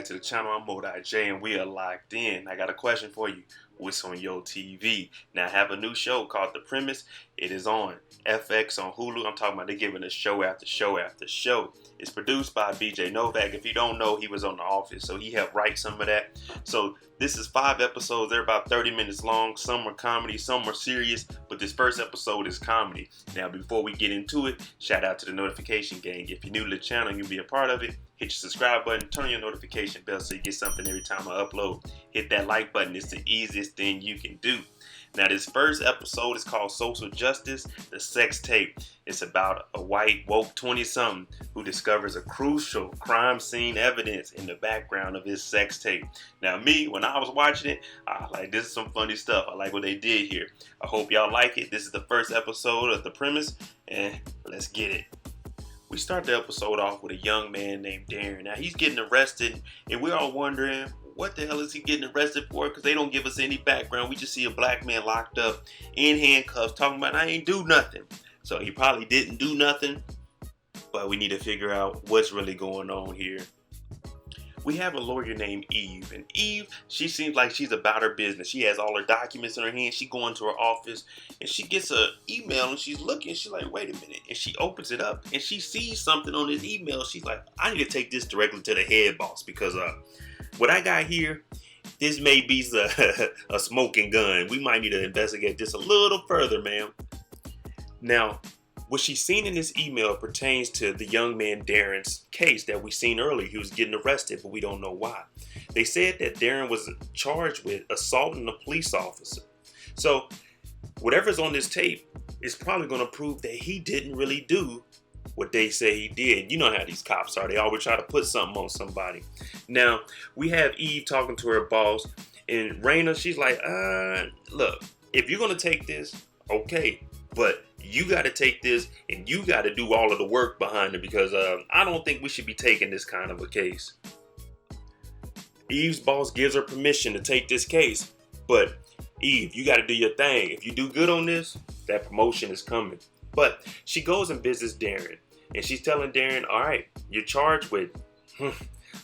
back to the channel. I'm J and we are locked in. I got a question for you. What's on your TV? Now I have a new show called The Premise. It is on FX on Hulu. I'm talking about they're giving us show after show after show. It's produced by Novak. If you don't know, he was on The Office, so he helped write some of that. So this is 5 episodes. They're about 30 minutes long. Some are comedy, some are serious, but this first episode is comedy. Now before we get into it, shout out to the notification gang. If you're new to the channel and you be a part of it, hit your subscribe button, turn on your notification bell so you get something every time I upload. Hit that like button. It's the easiest thing you can do. Now this first episode is called Social Justice, the Sex Tape. It's about a white woke 20-something who discovers a crucial crime scene evidence in the background of his sex tape. Now me, when I was watching it, I like, this is some funny stuff. I like what they did here. I hope y'all like it. This is the first episode of The Premise, and let's get it. We start the episode off with a young man named Darren. Now he's getting arrested, and we're all wondering, what the hell is he getting arrested for? Because they don't give us any background. We just see a black man locked up in handcuffs talking about, I ain't do nothing. So he probably didn't do nothing, but we need to figure out what's really going on here. We have a lawyer named Eve, and Eve, she seems like she's about her business. She has all her documents in her hand. She go into her office and she gets an email and she's looking. She's like, wait a minute. And she opens it up and she sees something on this email. She's like, I need to take this directly to the head boss because what I got here, this may be a smoking gun. We might need to investigate this a little further, ma'am. Now, what she's seen in this email pertains to the young man Darren's case that we seen earlier. He was getting arrested, but we don't know why. They said that Darren was charged with assaulting a police officer. So whatever's on this tape is probably going to prove that he didn't really do what they say he did. You know how these cops are. They always try to put something on somebody. Now, we have Eve talking to her boss, and Rayna, she's like, look, if you're going to take this, okay, but you got to take this and you got to do all of the work behind it because I don't think we should be taking this kind of a case. Eve's boss gives her permission to take this case, but Eve, you got to do your thing. If you do good on this, that promotion is coming. But she goes and visits Darren, and she's telling Darren, all right, you're charged with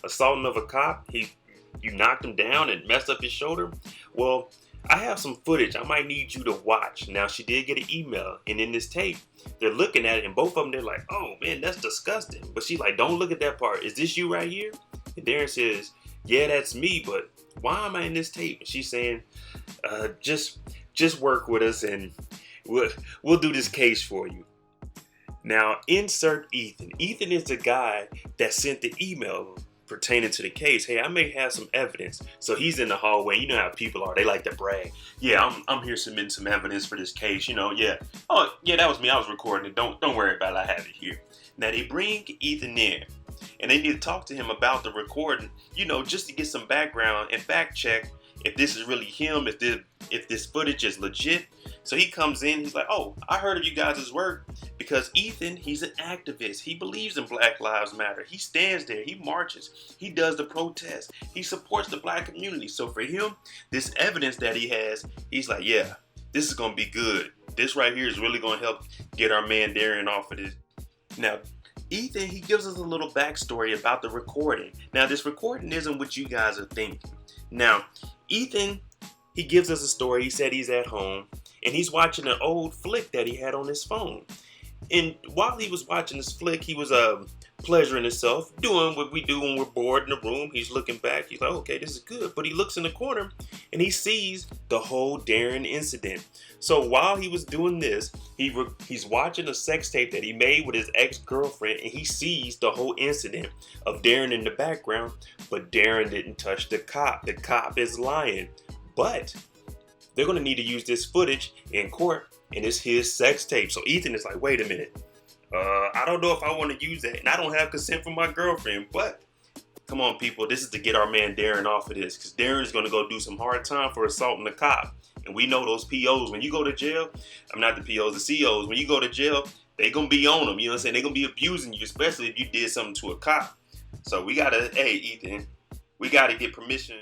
assaulting of a cop. You knocked him down and messed up his shoulder. Well, I have some footage I might need you to watch. Now, she did get an email, and in this tape, they're looking at it, and both of them, they're like, oh, man, that's disgusting. But she's like, don't look at that part. Is this you right here? And Darren says, yeah, that's me, but why am I in this tape? And she's saying, just work with us, and we'll do this case for you. Now, insert Ethan. Ethan is the guy that sent the email pertaining to the case. Hey, I may have some evidence. So he's in the hallway. You know how people are. They like to brag. Yeah, I'm here submitting some evidence for this case. You know, yeah. Oh, yeah, that was me. I was recording it. Don't worry about it. I have it here. Now, they bring Ethan in, and they need to talk to him about the recording, you know, just to get some background and fact check if this is really him, if this footage is legit. So he comes in, he's like, oh, I heard of you guys' work because Ethan, he's an activist. He believes in Black Lives Matter. He stands there, he marches, he does the protest, he supports the black community. So for him, this evidence that he has, he's like, yeah, this is gonna be good. This right here is really gonna help get our man Darren off of this. Now, Ethan, he gives us a little backstory about the recording. Now, this recording isn't what you guys are thinking. Now, Ethan, he gives us a story. He said he's at home and he's watching an old flick that he had on his phone. And while he was watching this flick, he was pleasuring himself, doing what we do when we're bored in the room. He's looking back. He's like, okay, this is good. But he looks in the corner and he sees the whole Darren incident. So while he was doing this, he's watching a sex tape that he made with his ex-girlfriend, and he sees the whole incident of Darren in the background. But Darren didn't touch the cop. The cop is lying. But they're going to need to use this footage in court, and it's his sex tape. So Ethan is like, wait a minute. I don't know if I want to use that, and I don't have consent from my girlfriend, but come on, people. This is to get our man Darren off of this, because Darren's going to go do some hard time for assaulting a cop. And we know those POs, when you go to jail, I'm not the POs, the COs, when you go to jail, they're going to be on them. You know what I'm saying? They're going to be abusing you, especially if you did something to a cop. So we got to, hey, Ethan, we got to get permission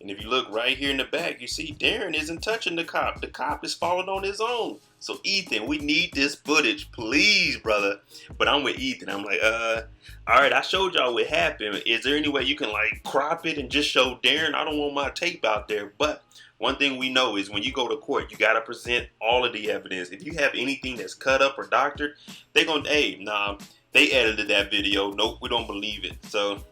And if you look right here in the back, you see Darren isn't touching the cop. The cop is falling on his own. So Ethan, we need this footage, please, brother. But I'm with Ethan. I'm like, all right, I showed y'all what happened. Is there any way you can like crop it and just show Darren? I don't want my tape out there. But one thing we know is when you go to court, you got to present all of the evidence. If you have anything that's cut up or doctored, they're going to, hey, nah, they edited that video. Nope, we don't believe it. So,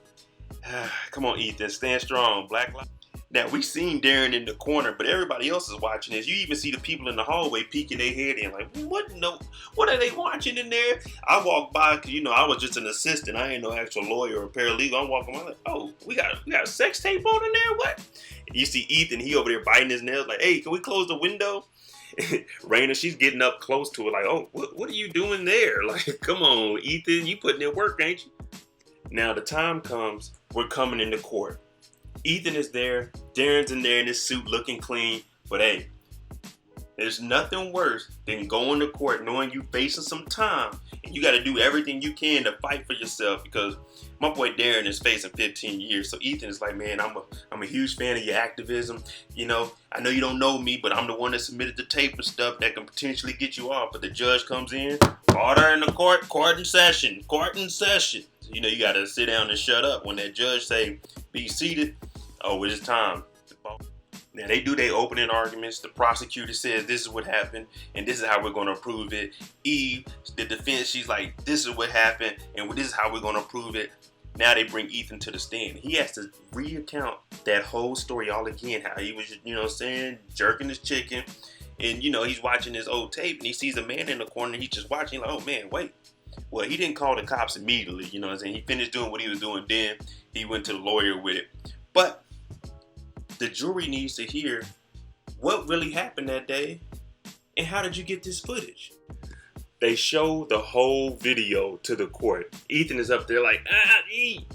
come on, Ethan, stand strong. Black lives. Now, we seen Darren in the corner, but everybody else is watching this. You even see the people in the hallway peeking their head in like, what are they watching in there? I walked by, because, you know, I was just an assistant. I ain't no actual lawyer or paralegal. I'm walking by like, oh, we got a sex tape on in there? What? And you see Ethan, he over there biting his nails like, hey, can we close the window? Rayna, she's getting up close to it like, oh, what are you doing there? Like, come on, Ethan, you putting in work, ain't you? Now, the time comes, we're coming into court. Ethan is there, Darren's in there in his suit looking clean, but hey, there's nothing worse than going to court knowing you facing some time and you got to do everything you can to fight for yourself, because my boy Darren is facing 15 years. So Ethan is like, man, I'm a huge fan of your activism. You know, I know you don't know me, but I'm the one that submitted the tape and stuff that can potentially get you off. But the judge comes in, order in the court in session. You know, you got to sit down and shut up. When that judge say, be seated, oh, it's time. Now, they do their opening arguments. The prosecutor says this is what happened, and this is how we're going to prove it. Eve, the defense, she's like, this is what happened, and this is how we're going to prove it. Now they bring Ethan to the stand. He has to recount that whole story all again, how he was, you know what I'm saying, jerking his chicken. And, you know, he's watching his old tape, and he sees a man in the corner, and he's just watching, like, oh, man, wait. Well, he didn't call the cops immediately, you know what I'm saying? He finished doing what he was doing, then he went to the lawyer with it. But the jury needs to hear what really happened that day and how did you get this footage? They show the whole video to the court. Ethan is up there like,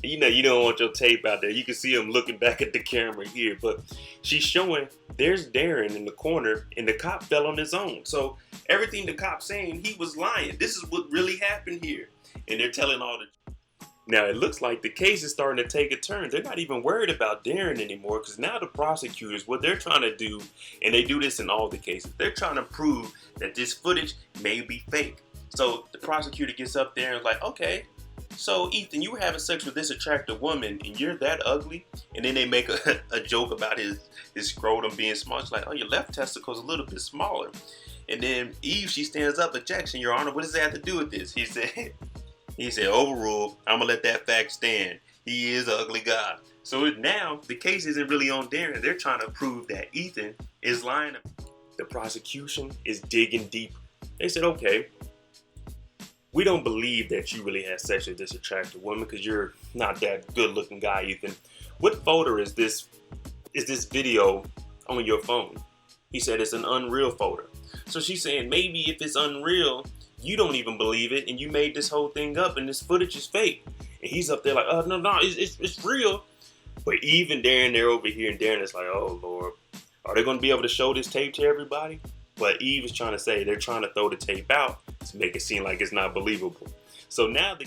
you know, you don't want your tape out there. You can see him looking back at the camera here, but she's showing there's Darren in the corner and the cop fell on his own. So everything the cop's saying, he was lying. This is what really happened here. And they're telling all the... Now, it looks like the case is starting to take a turn. They're not even worried about Darren anymore, because now the prosecutors, what they're trying to do, and they do this in all the cases, they're trying to prove that this footage may be fake. So the prosecutor gets up there and is like, okay, so Ethan, you were having sex with this attractive woman and you're that ugly? And then they make a joke about his scrotum being small. She's like, oh, your left testicle's a little bit smaller. And then Eve, she stands up, objection, Your Honor, what does that have to do with this? He said, overruled, I'm going to let that fact stand. He is an ugly guy. So now the case isn't really on Darren. They're trying to prove that Ethan is lying. The prosecution is digging deep. They said, okay, we don't believe that you really had sex with this attractive woman because you're not that good looking guy, Ethan. What folder is this video on your phone? He said it's an Unreal folder. So she's saying maybe if it's Unreal, you don't even believe it, and you made this whole thing up, and this footage is fake. And he's up there like, oh, no, it's real. But even Darren, they're over here, and Darren is like, oh, Lord, are they going to be able to show this tape to everybody? But Eve is trying to say they're trying to throw the tape out to make it seem like it's not believable. So now,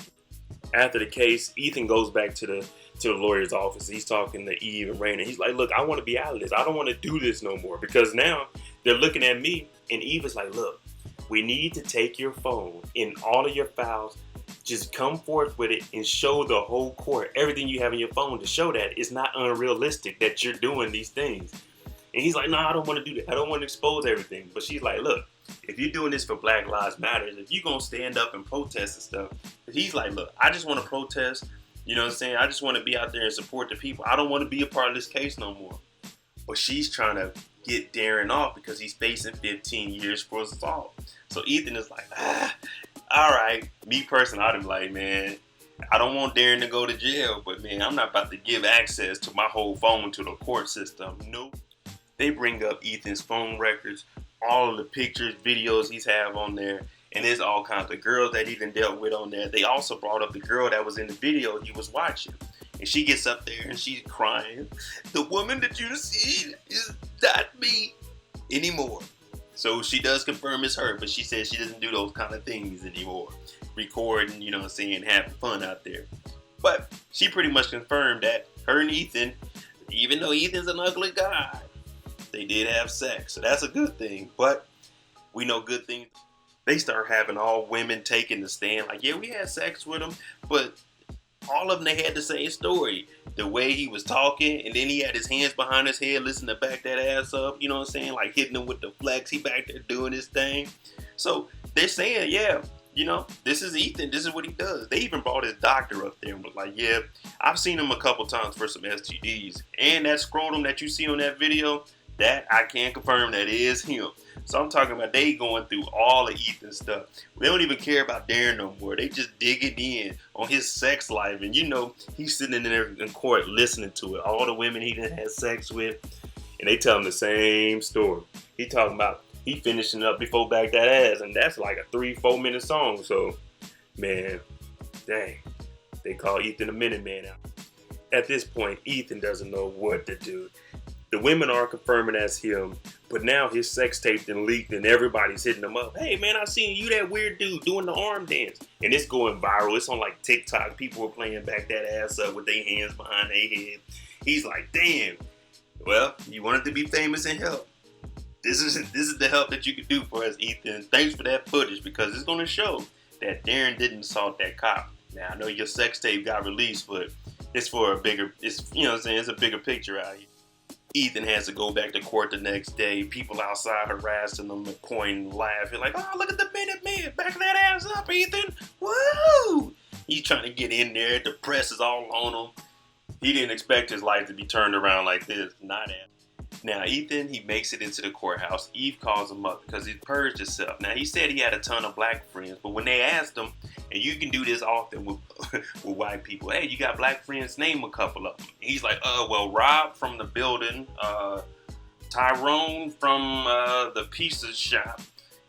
after the case, Ethan goes back to the lawyer's office. He's talking to Eve and Rayna. He's like, look, I want to be out of this. I don't want to do this no more, because now they're looking at me, and Eve is like, look, we need to take your phone and all of your files, just come forth with it and show the whole court everything you have in your phone to show that it's not unrealistic that you're doing these things. And he's like, no, I don't want to do that. I don't want to expose everything. But she's like, look, if you're doing this for Black Lives Matter, if you're going to stand up and protest and stuff, he's like, look, I just want to protest. You know what I'm saying? I just want to be out there and support the people. I don't want to be a part of this case no more. But she's trying to get Darren off because he's facing 15 years for assault. So Ethan is like, all right. Me personally, I'd be like, man, I don't want Darren to go to jail, but man, I'm not about to give access to my whole phone to the court system. Nope. They bring up Ethan's phone records, all of the pictures, videos he's have on there, and there's all kinds of girls that he done dealt with on there. They also brought up the girl that was in the video he was watching. And she gets up there and she's crying. The woman that you see is not me anymore. So she does confirm it's her, but she says she doesn't do those kind of things anymore. Recording, you know what I'm saying, having fun out there. But she pretty much confirmed that her and Ethan, even though Ethan's an ugly guy, they did have sex. So that's a good thing. But we know good things. They start having all women taking the stand. Like, yeah, we had sex with him, but all of them, they had the same story. The way he was talking, and then he had his hands behind his head, listening to back that ass up, you know what I'm saying? Like hitting him with the flex. He back there doing his thing. So they're saying, yeah, you know, this is Ethan. This is what he does. They even brought his doctor up there and was like, yeah, I've seen him a couple times for some STDs. And that scrotum that you see on that video, that I can confirm that is him. So I'm talking about they going through all of Ethan's stuff. They don't even care about Darren no more. They just digging in on his sex life. And you know, he's sitting in there in court listening to it. All the women he done had sex with. And they tell him the same story. He talking about he finishing up before back that ass. And that's like a 3-4 minute song. So, man, dang. They call Ethan a Minute Man out. At this point, Ethan doesn't know what to do. The women are confirming that's him, but now his sex tape done leaked and everybody's hitting him up. Hey man, I seen you that weird dude doing the arm dance. And it's going viral. It's on like TikTok. People were playing back that ass up with their hands behind their head. He's like, damn, well, you wanted to be famous and help. This is the help that you could do for us, Ethan. Thanks for that footage because it's going to show that Darren didn't assault that cop. Now, I know your sex tape got released, but it's for a bigger, it's, you know what I'm saying, it's a bigger picture out here. Ethan has to go back to court the next day. People outside harassing him and pointing, laughing, like, oh, look at the Minute Man. Back that ass up, Ethan. Woo! He's trying to get in there. The press is all on him. He didn't expect his life to be turned around like this. Not at. Now, Ethan, he makes it into the courthouse. Eve calls him up because he purged himself. Now, he said he had a ton of black friends, but when they asked him, and you can do this often with white people, hey, you got black friends, name a couple of them. He's like, well, Rob from the building, Tyrone from the pizza shop.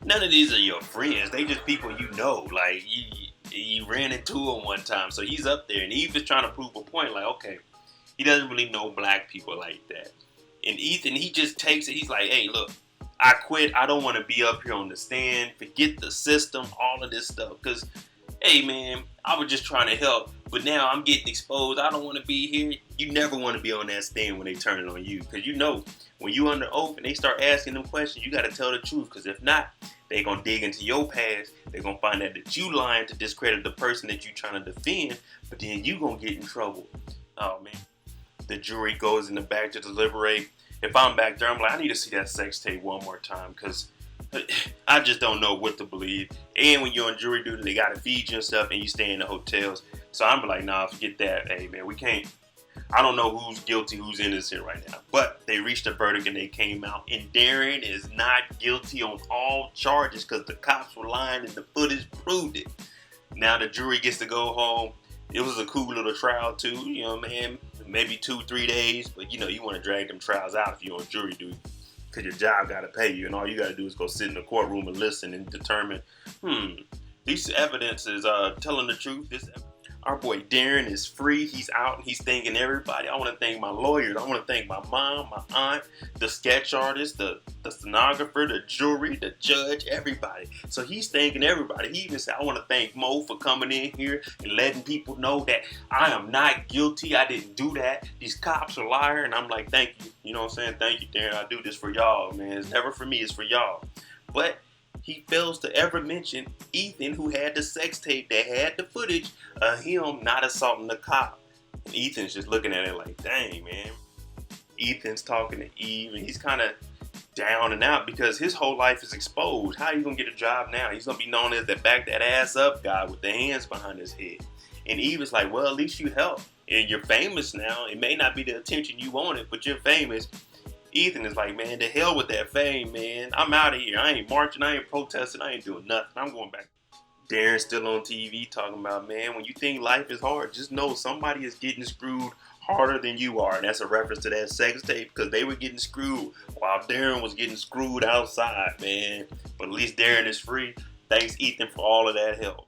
None of these are your friends. They just people you know. Like, you ran into them one time. So he's up there, and Eve is trying to prove a point. Like, okay, he doesn't really know black people like that. And Ethan, he just takes it. He's like, hey, look, I quit. I don't want to be up here on the stand. Forget the system, all of this stuff. Because, hey, man, I was just trying to help. But now I'm getting exposed. I don't want to be here. You never want to be on that stand when they turn it on you. Because you know, when you under oath and they start asking them questions, you got to tell the truth. Because if not, they're going to dig into your past. They're going to find out that you lying to discredit the person that you're trying to defend. But then you going to get in trouble. Oh, man. The jury goes in the back to deliberate. If I'm back there, I'm like, I need to see that sex tape one more time because I just don't know what to believe. And when you're on jury duty, they got to feed you and stuff, and you stay in the hotels. So I'm like, nah, forget that. Hey, man, we can't. I don't know who's guilty, who's innocent right now. But they reached a verdict and they came out. And Darren is not guilty on all charges because the cops were lying and the footage proved it. Now the jury gets to go home. It was a cool little trial too, you know, man. Maybe 2-3 days, but you know, you want to drag them trials out if you're on jury duty because your job got to pay you, and all you got to do is go sit in the courtroom and listen and determine, this evidence is telling the truth. Our boy Darren is free. He's out and he's thanking everybody. I want to thank my lawyers. I want to thank my mom, my aunt, the sketch artist, the stenographer, the jury, the judge, everybody. So he's thanking everybody. He even said, I want to thank Mo for coming in here and letting people know that I am not guilty. I didn't do that. These cops are liars. And I'm like, thank you. You know what I'm saying? Thank you, Darren. I do this for y'all, man. It's never for me. It's for y'all. But he fails to ever mention Ethan, who had the sex tape that had the footage of him not assaulting the cop. And Ethan's just looking at it like, dang, man. Ethan's talking to Eve, and he's kind of down and out because his whole life is exposed. How are you going to get a job now? He's going to be known as the back that ass up guy with the hands behind his head. And Eve is like, well, at least you helped. And you're famous now. It may not be the attention you wanted, but you're famous. Ethan is like, man, to hell with that fame, man. I'm out of here. I ain't marching. I ain't protesting. I ain't doing nothing. I'm going back. Darren's still on TV talking about, man, when you think life is hard, just know somebody is getting screwed harder than you are. And that's a reference to that sex tape because they were getting screwed while Darren was getting screwed outside, man. But at least Darren is free. Thanks, Ethan, for all of that help.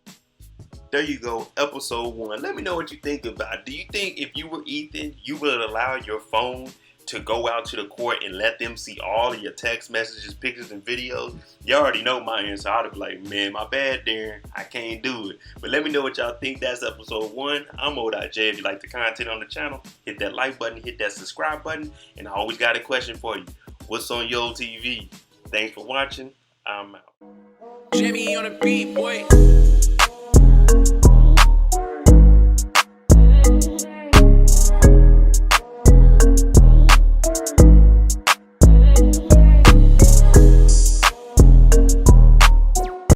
There you go, episode 1. Let me know what you think about it. Do you think if you were Ethan, you would allow your phone to go out to the court and let them see all of your text messages, pictures, and videos, you already know my answer. I'd be like, man, my bad, Darren. I can't do it. But let me know what y'all think. That's episode 1. I'm J. If you like the content on the channel, hit that like button, hit that subscribe button, and I always got a question for you. What's on your TV? Thanks for watching. I'm out. Jimmy on the beat, boy.